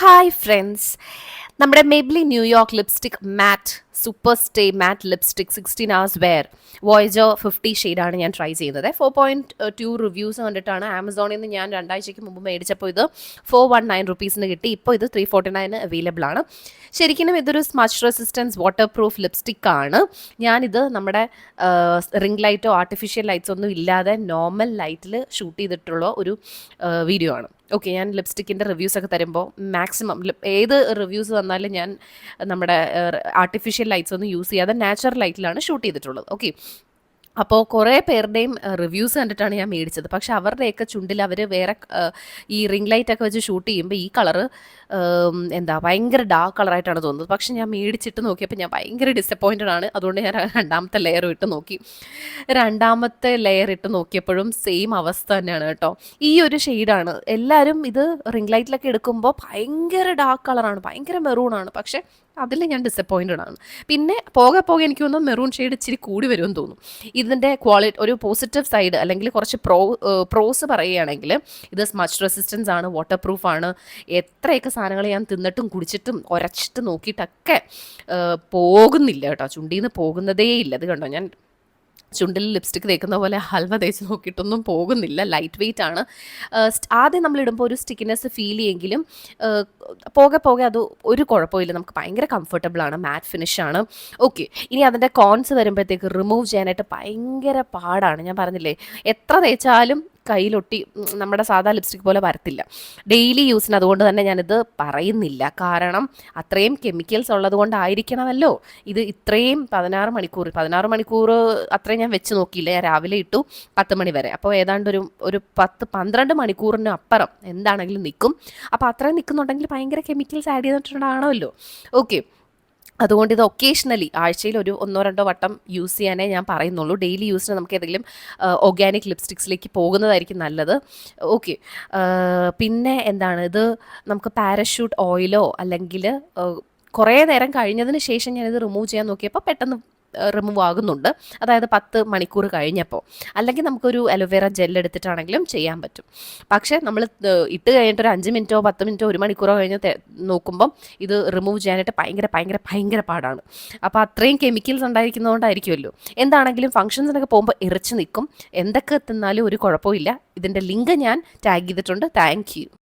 Hi friends, നമ്മുടെ Maybelline New York lipstick matte super stay matte lipstick 16 hours wear voyager 50 ഷെയ്ഡാണ് ഞാൻ try ചെയ്യുന്നത്. 4.2 reviews കണ്ടിട്ടാണ് ആമസോണിൽ നിന്ന് ഞാൻ 2 ആഴ്ചയ്ക്ക് മുമ്പ് മേടിച്ചപ്പോൾ ഇത് 419 റുപ്പീസിന് കിട്ടി. ഇപ്പോൾ ഇത് 349 അവൈലബിൾ ആണ്. ശരിക്കും ഇതൊരു smudge resistance water proof lipstick ആണ്. ഞാനിത് നമ്മുടെ റിംഗ് ലൈറ്റോ ആർട്ടിഫിഷ്യൽ ലൈറ്റ്സ് ഒന്നും ഇല്ലാതെ നോർമൽ ലൈറ്റിൽ ഷൂട്ട് ചെയ്തിട്ടുള്ള ഒരു വീഡിയോ ആണ്. ഓക്കെ, ഞാൻ ലിപ്സ്റ്റിക്കിൻ്റെ റിവ്യൂസൊക്കെ തരുമ്പോൾ മാക്സിമം ഏത് റിവ്യൂസ് തന്നാലും ഞാൻ നമ്മുടെ ആർട്ടിഫിഷ്യൽ ലൈറ്റ്സ് ഒന്നും യൂസ് ചെയ്യാതെ നാച്ചുറൽ ലൈറ്റിലാണ് ഷൂട്ട് ചെയ്തിട്ടുള്ളത്. ഓക്കെ, അപ്പോൾ കുറേ പേരുടെയും റിവ്യൂസ് കണ്ടിട്ടാണ് ഞാൻ മേടിച്ചത്. പക്ഷെ അവരുടെയൊക്കെ ചുണ്ടിൽ അവർ വേറെ ഈ റിംഗ് ലൈറ്റൊക്കെ വെച്ച് ഷൂട്ട് ചെയ്യുമ്പോൾ ഈ കളറ് ഭയങ്കര ഡാർക്ക് കളറായിട്ടാണ് തോന്നുന്നത്. പക്ഷെ ഞാൻ മേടിച്ചിട്ട് നോക്കിയപ്പോൾ ഞാൻ ഭയങ്കര ഡിസപ്പോയിൻറ്റഡ് ആണ്. അതുകൊണ്ട് ഞാൻ രണ്ടാമത്തെ ലെയർ ഇട്ട് നോക്കി. രണ്ടാമത്തെ ലെയർ ഇട്ട് നോക്കിയപ്പോഴും സെയിം അവസ്ഥ തന്നെയാണ് കേട്ടോ. ഈ ഒരു ഷെയ്ഡാണ് എല്ലാവരും ഇത് റിംഗ് ലൈറ്റിലൊക്കെ എടുക്കുമ്പോൾ ഭയങ്കര ഡാർക്ക് കളറാണ്, ഭയങ്കര മെറൂണാണ്. പക്ഷെ അതിൽ ഞാൻ ഡിസപ്പോയിൻറ്റഡ് ആണ്. പിന്നെ പോകെ എനിക്ക് തോന്നുന്നു മെറൂൺ ഷെയ്ഡ് ഇച്ചിരി കൂടി വരുമെന്ന് തോന്നുന്നു. ഇതിൻ്റെ ക്വാളിറ്റി ഒരു പോസിറ്റീവ് സൈഡ് അല്ലെങ്കിൽ കുറച്ച് പ്രോസ് പറയുകയാണെങ്കിൽ ഇത് സ്മച്ച് റെസിസ്റ്റൻസ് ആണ്, വാട്ടർ പ്രൂഫ് ആണ്. എത്രയൊക്കെ സാധനങ്ങൾ ഞാൻ തിന്നിട്ടും കുടിച്ചിട്ടും ഉരച്ചിട്ട് നോക്കിയിട്ടൊക്കെ പോകുന്നില്ല കേട്ടോ, ചുണ്ടിൽ നിന്ന് പോകുന്നതേ ഇല്ല. ഇത് കണ്ടോ, ഞാൻ ചുണ്ടിൽ ലിപ്സ്റ്റിക് തേക്കുന്ന പോലെ ഹൽവ തേച്ച് നോക്കിയിട്ടൊന്നും പോകുന്നില്ല. ലൈറ്റ് വെയ്റ്റ് ആണ്. ആദ്യം നമ്മളിടുമ്പോൾ ഒരു സ്റ്റിക്കിനെസ് ഫീൽ ചെയ്യെങ്കിലും പോകെ അത് ഒരു കുഴപ്പമില്ല. നമുക്ക് ഭയങ്കര കംഫർട്ടബിളാണ്, മാറ്റ് ഫിനിഷാണ്. ഓക്കെ, ഇനി അതിൻ്റെ കോൺസ് വരുമ്പോഴത്തേക്ക് റിമൂവ് ചെയ്യാനായിട്ട് ഭയങ്കര പാടാണ്. ഞാൻ പറഞ്ഞില്ലേ, എത്ര തേച്ചാലും കയ്യിലൊട്ടി നമ്മുടെ സാധാ ലിപ്സ്റ്റിക് പോലെ വരത്തില്ല. ഡെയിലി യൂസിന് അതുകൊണ്ട് തന്നെ ഞാനിത് പറയുന്നില്ല. കാരണം അത്രയും കെമിക്കൽസ് ഉള്ളത് കൊണ്ടായിരിക്കണമല്ലോ ഇത് ഇത്രയും 16 മണിക്കൂർ അത്രയും ഞാൻ വെച്ച് നോക്കിയില്ല. ഞാൻ രാവിലെ ഇട്ടു 10 മണി വരെ. അപ്പോൾ ഏതാണ്ട് ഒരു 10-12 മണിക്കൂറിന് അപ്പുറം എന്താണെങ്കിലും നിൽക്കും. അപ്പോൾ അത്രയും നിൽക്കുന്നുണ്ടെങ്കിൽ ഭയങ്കര കെമിക്കൽസ് ആഡ് ചെയ്തിട്ടുണ്ടാകണമല്ലോ. ഓക്കെ, അതുകൊണ്ട് ഇത് ഒക്കേഷണലി ആഴ്ചയിൽ ഒരു 1-2 വട്ടം യൂസ് ചെയ്യാനേ ഞാൻ പറയുന്നുള്ളൂ. ഡെയിലി യൂസിന് നമുക്ക് ഏതെങ്കിലും ഓർഗാനിക് ലിപ്സ്റ്റിക്സിലേക്ക് പോകുന്നതായിരിക്കും നല്ലത്. ഓക്കെ, പിന്നെ ഇത് നമുക്ക് പാരഷൂട്ട് ഓയിലോ അല്ലെങ്കിൽ കുറേ നേരം കഴിഞ്ഞതിന് ശേഷം ഞാനിത് റിമൂവ് ചെയ്യാൻ നോക്കിയപ്പോൾ പെട്ടെന്ന് റിമൂവ് ആകുന്നുണ്ട്. അതായത് 10 മണിക്കൂർ കഴിഞ്ഞപ്പോൾ. അല്ലെങ്കിൽ നമുക്കൊരു അലോവേറ ജെൽ എടുത്തിട്ടാണെങ്കിലും ചെയ്യാൻ പറ്റും. പക്ഷേ നമ്മൾ ഇട്ട് കഴിഞ്ഞിട്ട് ഒരു 5 മിനിറ്റോ 10 മിനിറ്റോ 1 മണിക്കൂറോ കഴിഞ്ഞ് നോക്കുമ്പം ഇത് റിമൂവ് ചെയ്യാനായിട്ട് ഭയങ്കര പാടാണ്. അപ്പോൾ അത്രയും കെമിക്കൽസ് ഉണ്ടായിരിക്കുന്നതുകൊണ്ടായിരിക്കുമല്ലോ. എന്താണെങ്കിലും ഫംഗ്ഷൻസിനൊക്കെ പോകുമ്പോൾ ഇറച്ച് നിൽക്കും. എന്തൊക്കെ തിന്നാലും ഒരു കുഴപ്പമില്ല. ഇതിൻ്റെ ലിങ്ക് ഞാൻ ടാഗ് ചെയ്തിട്ടുണ്ട്. Thank you.